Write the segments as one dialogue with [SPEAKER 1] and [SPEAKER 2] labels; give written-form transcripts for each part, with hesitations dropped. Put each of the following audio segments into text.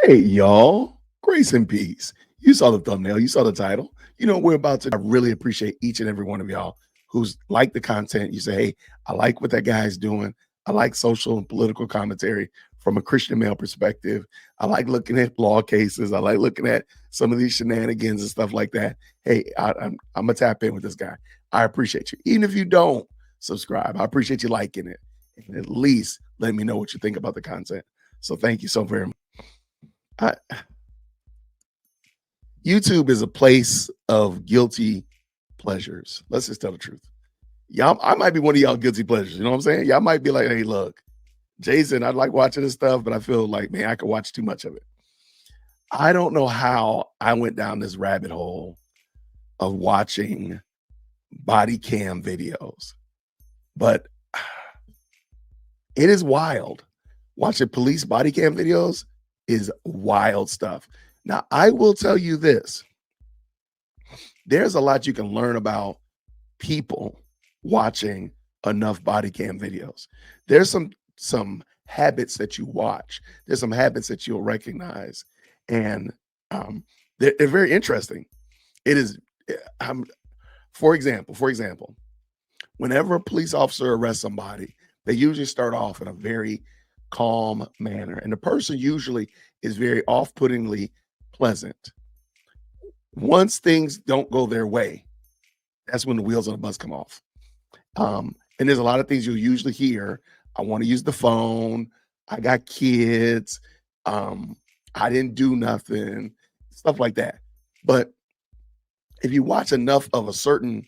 [SPEAKER 1] Hey, y'all. Grace and peace. You saw the thumbnail, you saw the title. You know, we're about to. I really appreciate each and every one of y'all who's like the content. You say, hey, I like what that guy's doing. I like social and political commentary from a Christian male perspective. I like looking at law cases. I like looking at some of these shenanigans and stuff like that. Hey, I'm going to tap in with this guy. I appreciate you. Even if you don't subscribe, I appreciate you liking it. And at least let me know what you think about the content. So thank you so very much. YouTube is a place of guilty pleasures. Let's just tell the truth. Y'all, I might be one of y'all guilty pleasures. You know what I'm saying? Y'all might be like, hey, look, Jason, I like watching this stuff, but I feel like, man, I could watch too much of it. I don't know how I went down this rabbit hole of watching body cam videos, but it is wild. Watching police body cam videos is wild stuff. Now, I will tell you this. There's a lot you can learn about people watching enough body cam videos. There's some habits that you watch. There's some habits that you'll recognize. And they're very interesting. It is, for example, whenever a police officer arrests somebody, they usually start off in a very calm manner. And the person usually is very off-puttingly pleasant. Once things don't go their way, that's when the wheels on the bus come off. And there's a lot of things you'll usually hear. I want to use the phone. I got kids. I didn't do nothing, stuff like that. But if you watch enough of a certain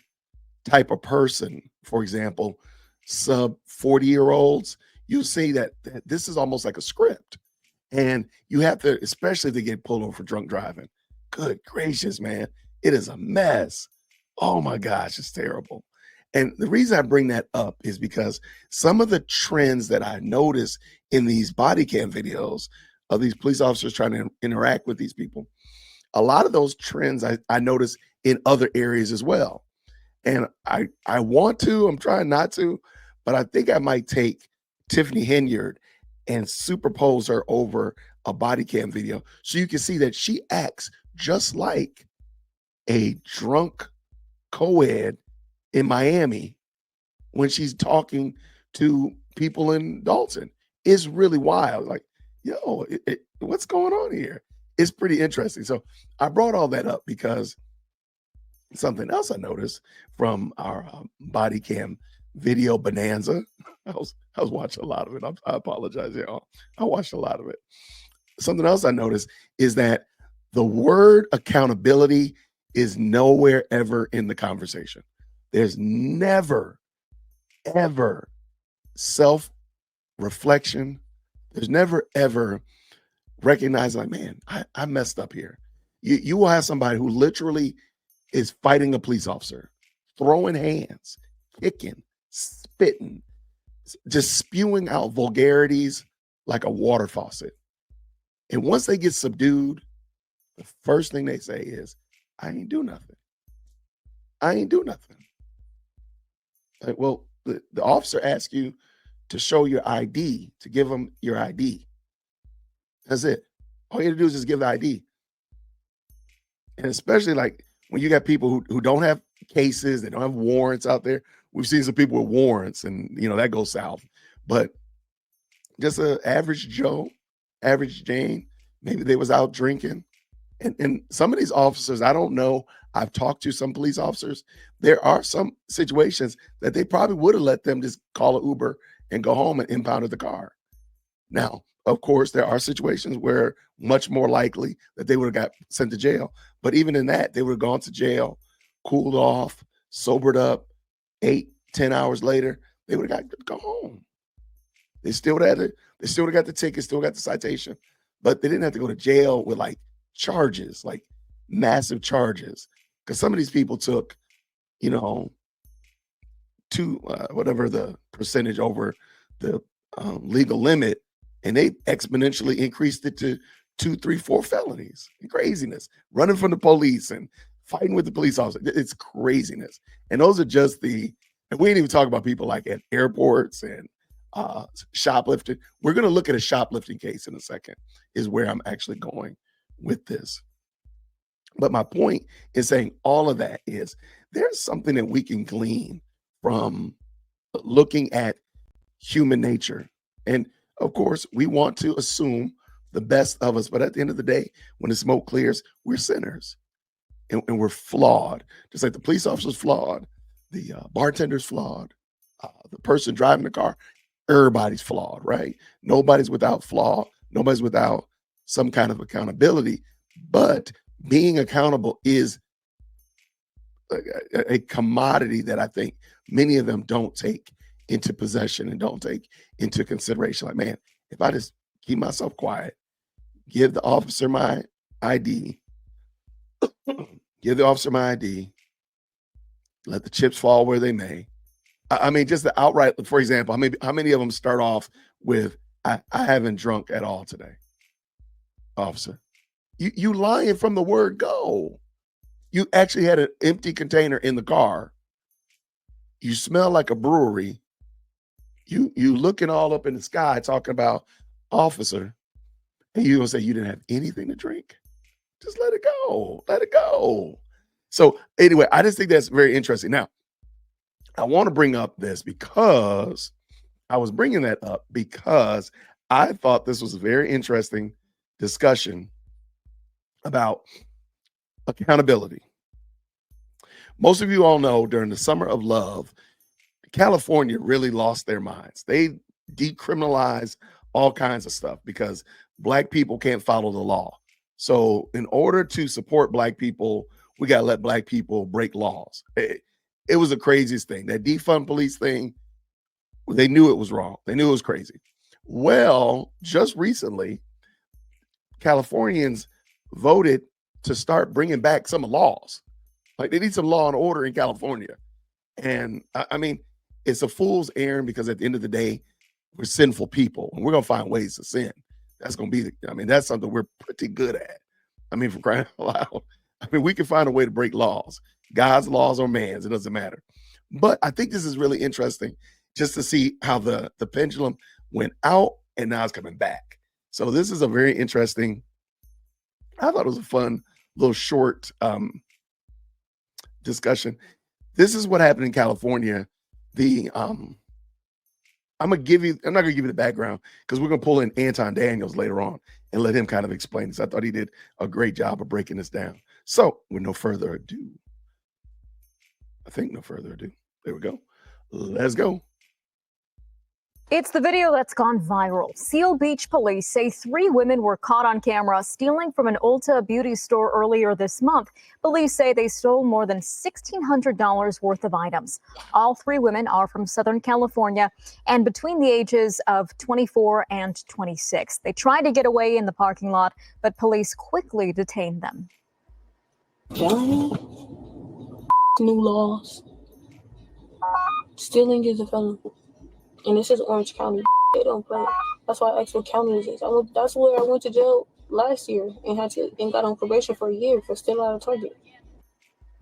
[SPEAKER 1] type of person, for example, sub 40-year-olds, you'll see that this is almost like a script. And you have to, especially if they get pulled over for drunk driving. Good gracious, man. It is a mess. Oh my gosh, it's terrible. And the reason I bring that up is because some of the trends that I notice in these body cam videos of these police officers trying to interact with these people, a lot of those trends I notice in other areas as well. And I'm trying not to, but I think I might take Tiffany Henyard and superpose her over a body cam video so you can see that she acts just like a drunk co-ed in Miami when she's talking to people in Dalton. It's really wild. Like, yo, what's going on here? It's pretty interesting. So I brought all that up because something else I noticed from our body cam video bonanza. I was watching a lot of it. I apologize, y'all. I watched a lot of it. Something else I noticed is that the word accountability is nowhere ever in the conversation. There's never, ever self-reflection. There's never, ever recognizing, like, man, I messed up here. You will have somebody who literally is fighting a police officer, throwing hands, kicking, spitting, just spewing out vulgarities like a water faucet. And once they get subdued, the first thing they say is, I ain't do nothing. I ain't do nothing. Like, well, the officer asks you to show your ID, to give them your ID. That's it. All you have to do is just give the ID. And especially like when you got people who don't have cases, they don't have warrants out there. We've seen some people with warrants and, that goes south. But just an average Joe, average Jane, maybe they was out drinking. And some of these officers, I don't know. I've talked to some police officers. There are some situations that they probably would have let them just call an Uber and go home and impounded the car. Now, of course, there are situations where much more likely that they would have got sent to jail. But even in that, they would have gone to jail, cooled off, sobered up, 8-10 hours later, they would have got to go home. They still would have got the ticket, still got the citation, but they didn't have to go to jail with like charges, like massive charges. Because some of these people took, whatever the percentage over the legal limit, and they exponentially increased it to 2, 3, 4 felonies. Craziness. Running from the police and fighting with the police officer. It's craziness. And those are just and we didn't even talk about people like at airports and shoplifting. We're going to look at a shoplifting case in a second, is where I'm actually going with this. But my point is saying all of that is there's something that we can glean from looking at human nature. And of course, we want to assume the best of us. But at the end of the day, when the smoke clears, we're sinners and we're flawed. Just like the police officer's flawed, the bartender's flawed, the person driving the car, everybody's flawed, right? Nobody's without flaw. Nobody's without some kind of accountability. But being accountable is a commodity that I think many of them don't take into possession and don't take into consideration. Like, man, if I just keep myself quiet, give the officer my ID, give the officer my ID, let the chips fall where they may. I mean, just the outright, for example, how many of them start off with, I haven't drunk at all today, officer? You lying from the word go. You actually had an empty container in the car. You smell like a brewery. You looking all up in the sky talking about officer, and you gonna say you didn't have anything to drink? Just let it go. Let it go. So anyway, I just think that's very interesting. Now, I want to bring up this because I was bringing that up because I thought this was a very interesting discussion about accountability. Most of you all know during the summer of love, California really lost their minds. They decriminalized all kinds of stuff because Black people can't follow the law. So in order to support Black people, we got to let Black people break laws. It was the craziest thing. That defund police thing, they knew it was wrong. They knew it was crazy. Well, just recently, Californians voted to start bringing back some laws. Like, they need some law and order in California. And I mean, it's a fool's errand because at the end of the day, we're sinful people and we're going to find ways to sin. That's going to be, that's something we're pretty good at. I mean, for crying out loud. I mean, we can find a way to break laws, God's laws or man's, it doesn't matter. But I think this is really interesting just to see how the pendulum went out and now it's coming back. So this is a very interesting, I thought it was a fun little short discussion. This is what happened in California. I'm not gonna give you the background because we're gonna pull in Anton Daniels later on and let him kind of explain this. I thought he did a great job of breaking this down. So with no further ado, there we go. Let's go.
[SPEAKER 2] It's the video that's gone viral. Seal Beach police say 3 women were caught on camera stealing from an Ulta beauty store earlier this month. Police say they stole more than $1,600 worth of items. All 3 women are from Southern California and between the ages of 24 and 26. They tried to get away in the parking lot, but police quickly detained them.
[SPEAKER 3] New laws. Stealing is a felony. And this is Orange County. They don't play. That's why I asked what county is this. That's where I went to jail last year and got on probation for a year for stealing out of Target.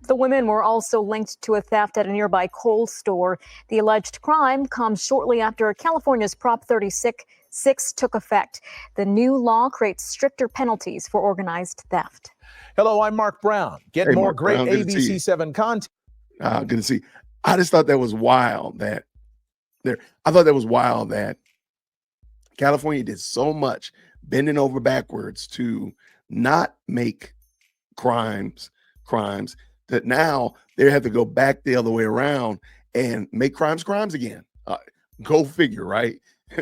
[SPEAKER 2] The women were also linked to a theft at a nearby Kohl's store. The alleged crime comes shortly after California's Prop 36 took effect. The new law creates stricter penalties for organized theft.
[SPEAKER 4] Hello, I'm Mark Brown. Get more
[SPEAKER 1] Mark
[SPEAKER 4] great
[SPEAKER 1] Brown,
[SPEAKER 4] ABC7 content.
[SPEAKER 1] Good to see. I just thought that was wild that California did so much bending over backwards to not make crimes that now they have to go back the other way around and make crimes again. Go figure, right?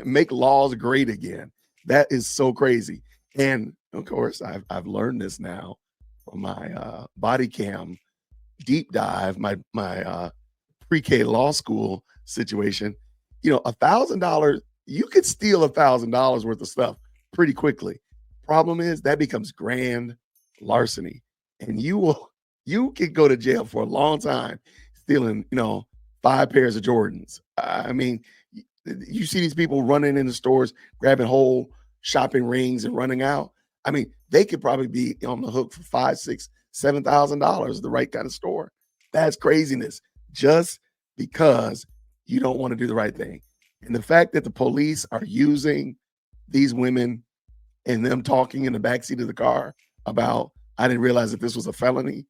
[SPEAKER 1] Make laws great again. That is so crazy. And of course, I've learned this now from my body cam deep dive, my pre-K law school situation. $1,000, you could steal $1,000 worth of stuff pretty quickly. Problem is that becomes grand larceny, and you could go to jail for a long time stealing, 5 pairs of Jordans. I mean, you see these people running in the stores, grabbing whole shopping rings and running out. I mean, they could probably be on the hook for $5,000, $6,000, $7,000, the right kind of store. That's craziness. Just because you don't want to do the right thing. And the fact that the police are using these women and them talking in the backseat of the car about, I didn't realize that this was a felony,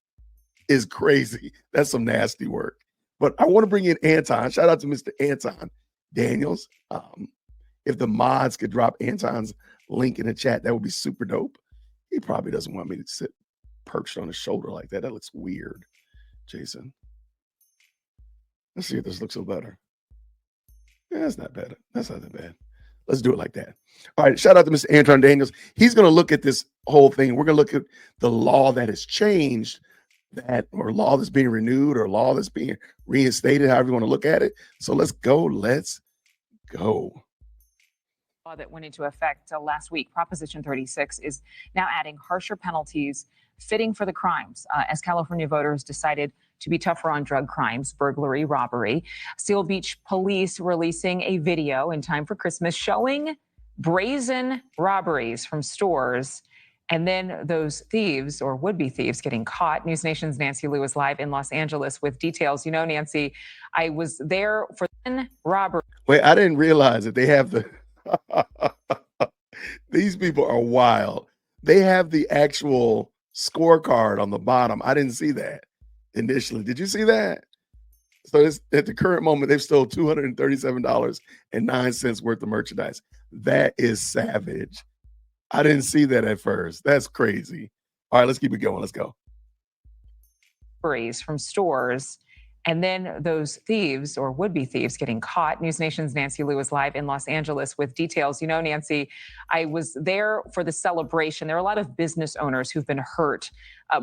[SPEAKER 1] is crazy. That's some nasty work. But I want to bring in Anton. Shout out to Mr. Anton Daniels. If the mods could drop Anton's link in the chat, that would be super dope. He probably doesn't want me to sit perched on his shoulder like that. That looks weird, Jason. Let's see if this looks a little better. Yeah, that's not bad. That's not that bad. Let's do it like that. All right. Shout out to Mr. Anton Daniels. He's going to look at this whole thing. We're going to look at the law that has changed, that or law that's being renewed or law that's being reinstated, however you want to look at it. So let's go. Let's go.
[SPEAKER 5] Law that went into effect last week, Proposition 36, is now adding harsher penalties fitting for the crimes as California voters decided to be tougher on drug crimes, burglary, robbery. Seal Beach police releasing a video in time for Christmas showing brazen robberies from stores, and then those thieves or would-be thieves getting caught. News Nation's Nancy Liu is live in Los Angeles with details. You know, Nancy, I was there for robbery.
[SPEAKER 1] Wait, I didn't realize that they have the these people are wild. They have the actual scorecard on the bottom. I didn't see that initially. Did you see that? So it's, at the current moment, they've stole $237.09 worth of merchandise. That is savage. I didn't see that at first. That's crazy. All right, let's keep it going. Let's go.
[SPEAKER 5] From stores, and then those thieves or would-be thieves getting caught. News Nation's Nancy Liu is live in Los Angeles with details. You know, Nancy, I was there for the celebration. There are a lot of business owners who've been hurt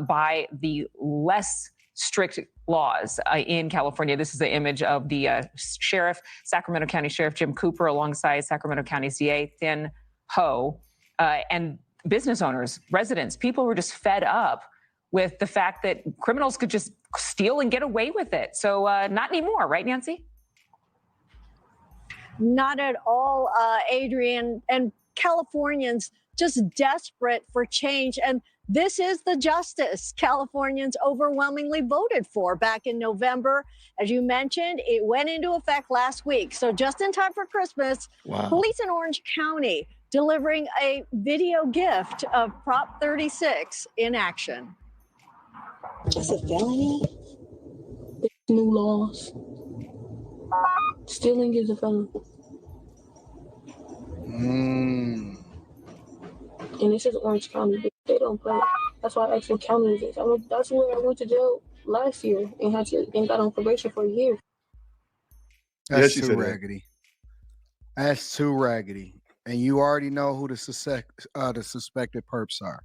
[SPEAKER 5] by the less strict laws in California. This is the image of the sheriff, Sacramento County Sheriff Jim Cooper, alongside Sacramento County DA Thin Ho, and business owners, residents, people were just fed up with the fact that criminals could just steal and get away with it. So not anymore, right, Nancy?
[SPEAKER 6] Not at all, Adrian. And Californians just desperate for change. And this is the justice Californians overwhelmingly voted for back in November. As you mentioned, it went into effect last week. So just in time for Christmas, police in Orange County delivering a video gift of Prop 36 in action.
[SPEAKER 3] It's a felony. There's new laws. Stealing is a felony. And this is Orange County. They don't play. That's why I asked what county is this. That's where I went to jail last year and got on probation for a year.
[SPEAKER 7] That's too raggedy. That's too raggedy. And you already know who the suspected perps are.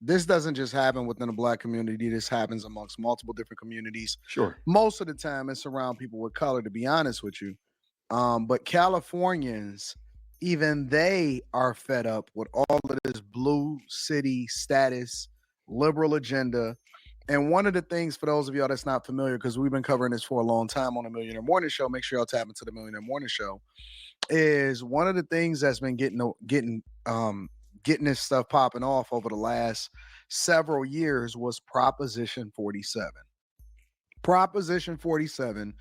[SPEAKER 7] This doesn't just happen within the Black community. This happens amongst multiple different communities.
[SPEAKER 1] Sure.
[SPEAKER 7] Most of the time it's around people with color, to be honest with you. But Californians, even they are fed up with all of this blue city status, liberal agenda. And one of the things, for those of y'all that's not familiar, because we've been covering this for a long time on the Millionaire Morning Show, make sure y'all tap into the Millionaire Morning Show, is one of the things that's been getting this stuff popping off over the last several years was Proposition 47. Proposition 47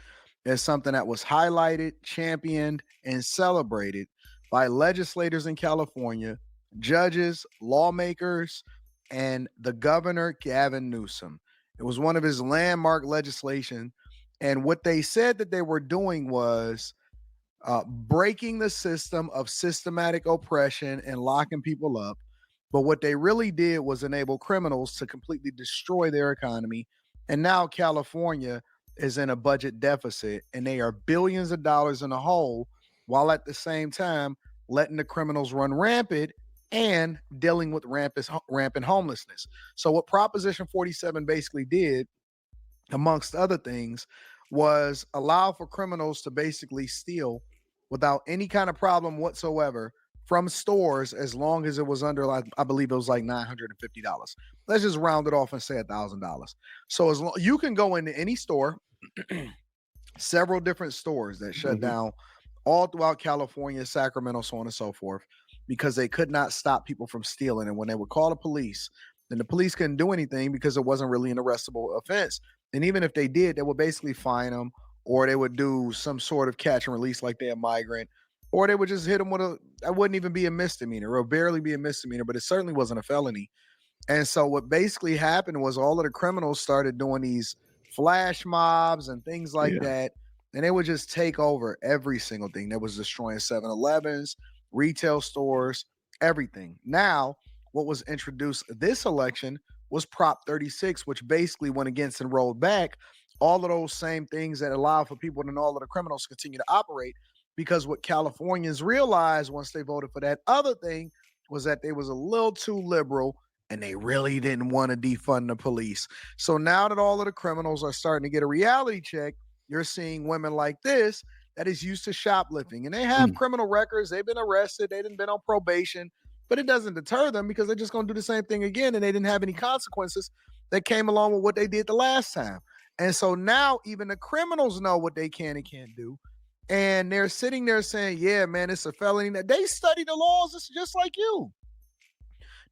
[SPEAKER 7] is something that was highlighted, championed, and celebrated by legislators in California, judges, lawmakers, and the governor, Gavin Newsom. It was one of his landmark legislation. And what they said that they were doing was breaking the system of systematic oppression and locking people up. But what they really did was enable criminals to completely destroy their economy. And now California is in a budget deficit, and they are billions of dollars in the hole, while at the same time letting the criminals run rampant and dealing with rampant homelessness. So what Proposition 47 basically did, amongst other things, was allow for criminals to basically steal without any kind of problem whatsoever from stores, as long as it was under, like, I believe it was like $950. Let's just round it off and say $1,000. So as long you can go into any store, several different stores that shut down all throughout California, Sacramento, so on and so forth, because they could not stop people from stealing. And when they would call the police, then the police couldn't do anything because it wasn't really an arrestable offense. And even if they did, they would basically fine them or they would do some sort of catch and release like they're a migrant, or they would just hit them with that wouldn't even be a misdemeanor or barely be a misdemeanor, but it certainly wasn't a felony. And so what basically happened was all of the criminals started doing these flash mobs and things like that. And they would just take over every single thing. That was destroying 7-Elevens, retail stores, everything. Now, what was introduced this election was Prop 36, which basically went against and rolled back all of those same things that allow for people and all of the criminals to continue to operate. Because what Californians realized once they voted for that other thing was that they was a little too liberal and they really didn't want to defund the police. So now that all of the criminals are starting to get a reality check, you're seeing women like this that is used to shoplifting. And they have criminal records. They've been arrested. They've been on probation. But it doesn't deter them because they're just going to do the same thing again. And they didn't have any consequences that came along with what they did the last time. And so now even the criminals know what they can and can't do. And they're sitting there saying, yeah, man, it's a felony. They study the laws. It's just like you.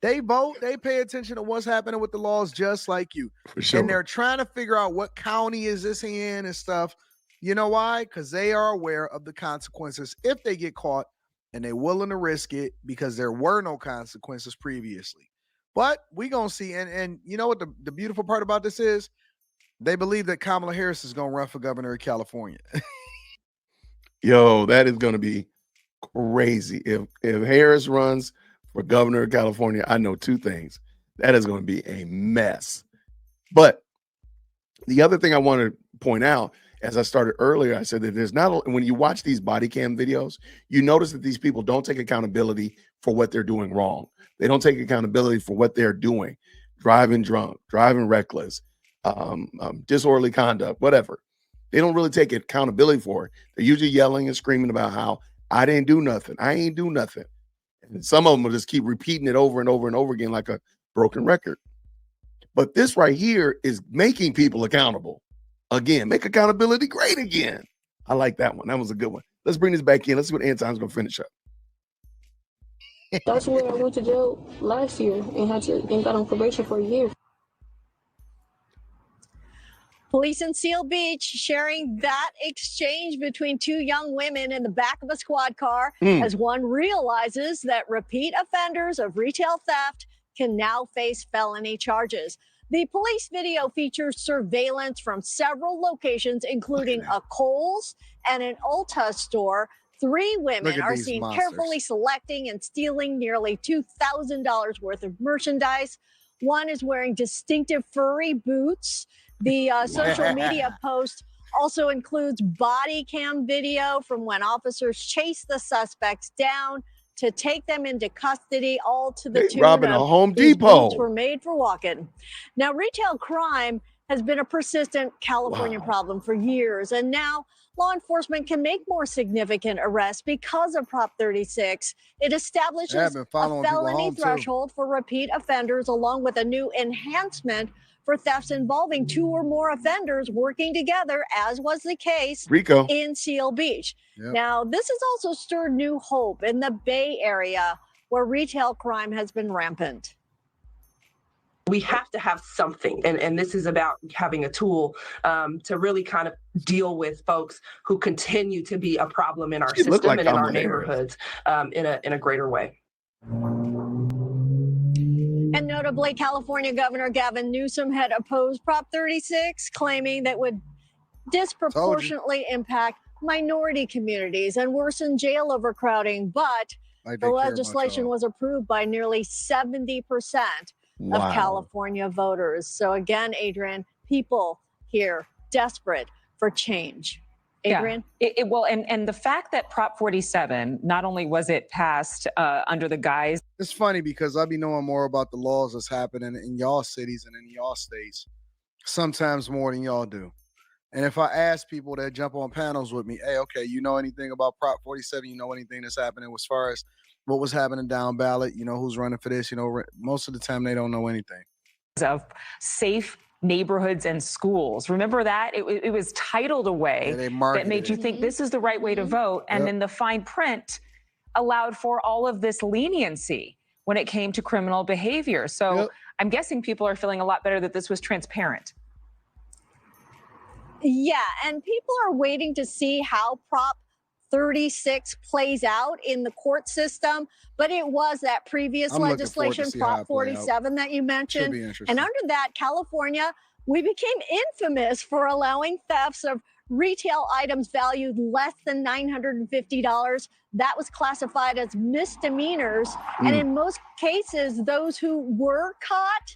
[SPEAKER 7] They vote, they pay attention to what's happening with the laws just like you.
[SPEAKER 1] For sure.
[SPEAKER 7] And they're trying to figure out what county is this in and stuff. You know why? Because they are aware of the consequences if they get caught, and they're willing to risk it because there were no consequences previously. But we're going to see. And you know what the beautiful part about this is? They believe that Kamala Harris is going to run for governor of California.
[SPEAKER 1] Yo, that is going to be crazy. If Harris runs for governor of California, I know two things. That is going to be a mess. But the other thing I want to point out, as I started earlier, I said that there's not, when you watch these body cam videos, you notice that these people don't take accountability for what they're doing wrong. They don't take accountability for what they're doing. Driving drunk, driving reckless, disorderly conduct, whatever. They don't really take accountability for it. They're usually yelling and screaming about how I didn't do nothing. I ain't do nothing. And some of them will just keep repeating it over and over and over again like a broken record. But this right here is making people accountable. Again, make accountability great again. I like that one. That was a good one. Let's bring this back in. Let's see what Anton's going to finish up.
[SPEAKER 3] That's where I went to jail last year and got on probation for a year.
[SPEAKER 6] Police in Seal Beach sharing that exchange between two young women in the back of a squad car as one realizes that repeat offenders of retail theft can now face felony charges. The police video features surveillance from several locations, including a Kohl's and an Ulta store. Three women are seen carefully selecting and stealing nearly $2,000 worth of merchandise. One is wearing distinctive furry boots. The social media post also includes body cam video from when officers chased the suspects down to take them into custody, all to the tune
[SPEAKER 1] robbing
[SPEAKER 3] of
[SPEAKER 1] a Home Depot.
[SPEAKER 3] Boots were made for walking. Now, retail crime has been a persistent California problem for years, and now law enforcement can make more significant arrests because of Prop 36. It establishes a felony threshold for repeat offenders, along with a new enhancement for thefts involving two or more offenders working together, as was the case in Seal Beach. Now, this has also stirred new hope in the Bay Area, where retail crime has been rampant.
[SPEAKER 8] We have to have something, and this is about having a tool to really kind of deal with folks who continue to be a problem in our system and in our neighborhoods in a greater way.
[SPEAKER 6] And notably, California Governor Gavin Newsom had opposed Prop 36, claiming that would disproportionately impact minority communities and worsen jail overcrowding. But the legislation was approved by nearly 70% of California voters. So again, Adrian, people here desperate for change. Adrian?
[SPEAKER 5] Yeah. Well, and the fact that Prop 47, not only was it passed under the guise.
[SPEAKER 7] It's funny because I be knowing more about the laws that's happening in y'all cities and in y'all states, sometimes more than y'all do. And if I ask people that jump on panels with me, hey, okay, you know anything about Prop 47? You know anything that's happening as far as what was happening down ballot? You know who's running for this? You know, most of the time they don't know anything.
[SPEAKER 5] Of safe neighborhoods and schools. Remember that? It was titled a way that made you think this is the right way to vote. And then the fine print allowed for all of this leniency when it came to criminal behavior. So I'm guessing people are feeling a lot better that this was transparent.
[SPEAKER 3] Yeah, and people are waiting to see how Prop 36 plays out in the court system, but it was that previous
[SPEAKER 7] I'm looking forward to
[SPEAKER 3] legislation,
[SPEAKER 7] see how
[SPEAKER 3] Prop
[SPEAKER 7] it play out.
[SPEAKER 3] 47, that you
[SPEAKER 7] Should
[SPEAKER 3] mentioned.
[SPEAKER 7] be interesting.
[SPEAKER 3] And under that, California, we became infamous for allowing thefts of retail items valued less than $950. That was classified as misdemeanors. And in most cases, those who were caught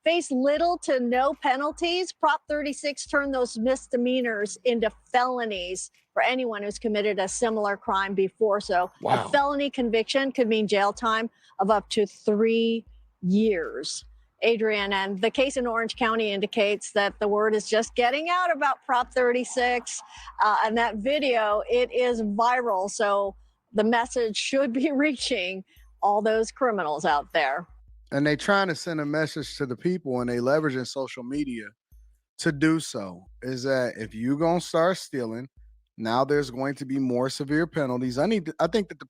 [SPEAKER 3] face little to no penalties. Prop 36 turned those misdemeanors into felonies for anyone who's committed a similar crime before. So
[SPEAKER 1] Wow.
[SPEAKER 3] a felony conviction could mean jail time of up to 3 years. Adrian, and the case in Orange County indicates that the word is just getting out about Prop 36. And that video, it is viral. So the message should be reaching all those criminals out there.
[SPEAKER 7] And they trying to send a message to the people, and they leveraging social media to do so. Is that if you gonna start stealing, now there's going to be more severe penalties. I think that the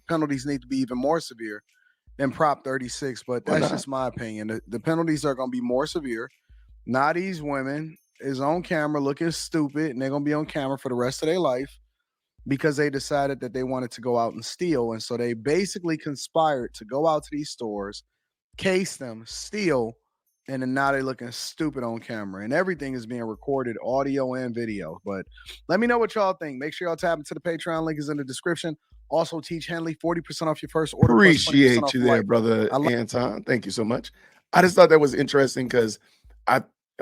[SPEAKER 7] penalties need to be even more severe than Prop 36, but that's just my opinion. The penalties are gonna be more severe. Now these women is on camera looking stupid, and they're gonna be on camera for the rest of their life because they decided that they wanted to go out and steal. And so they basically conspired to go out to these stores, case them, steal, and then now they're looking stupid on camera. And everything is being recorded, audio and video. But let me know what y'all think. Make sure y'all tap into the Patreon. Link is in the description. Also, Teach Henley 40% off your first order.
[SPEAKER 1] Appreciate you there, brother Anton. Thank you so much. I just thought that was interesting because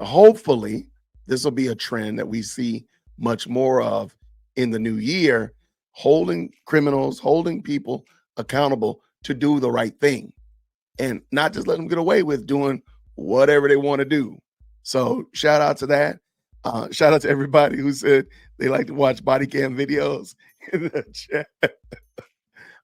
[SPEAKER 1] hopefully this will be a trend that we see much more of in the new year, holding criminals, holding people accountable to do the right thing and not just let them get away with doing whatever they want to do. So shout out to that. Shout out to everybody who said they like to watch body cam videos in the chat.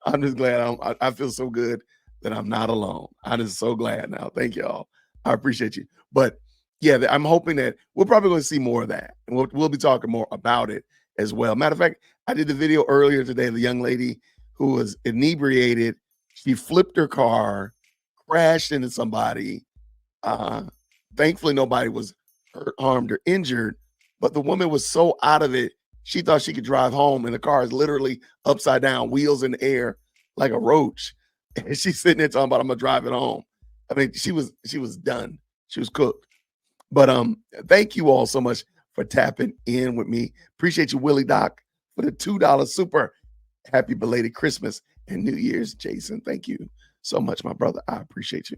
[SPEAKER 1] I'm just glad I feel so good that I'm not alone. I'm just so glad now. Thank y'all. I appreciate you. But yeah, I'm hoping that we're probably going to see more of that. And we'll be talking more about it as well. Matter of fact, I did the video earlier today. The young lady who was inebriated, she flipped her car, crashed into somebody. Thankfully, nobody was hurt, harmed, or injured. But the woman was so out of it, she thought she could drive home, and the car is literally upside down, wheels in the air like a roach. And she's sitting there talking about, I'm gonna drive it home. I mean, she was done. She was cooked. But thank you all so much for tapping in with me. Appreciate you, Willie Doc, for the $2 super. Happy belated Christmas and New Year's, Jason. Thank you so much, my brother. I appreciate you.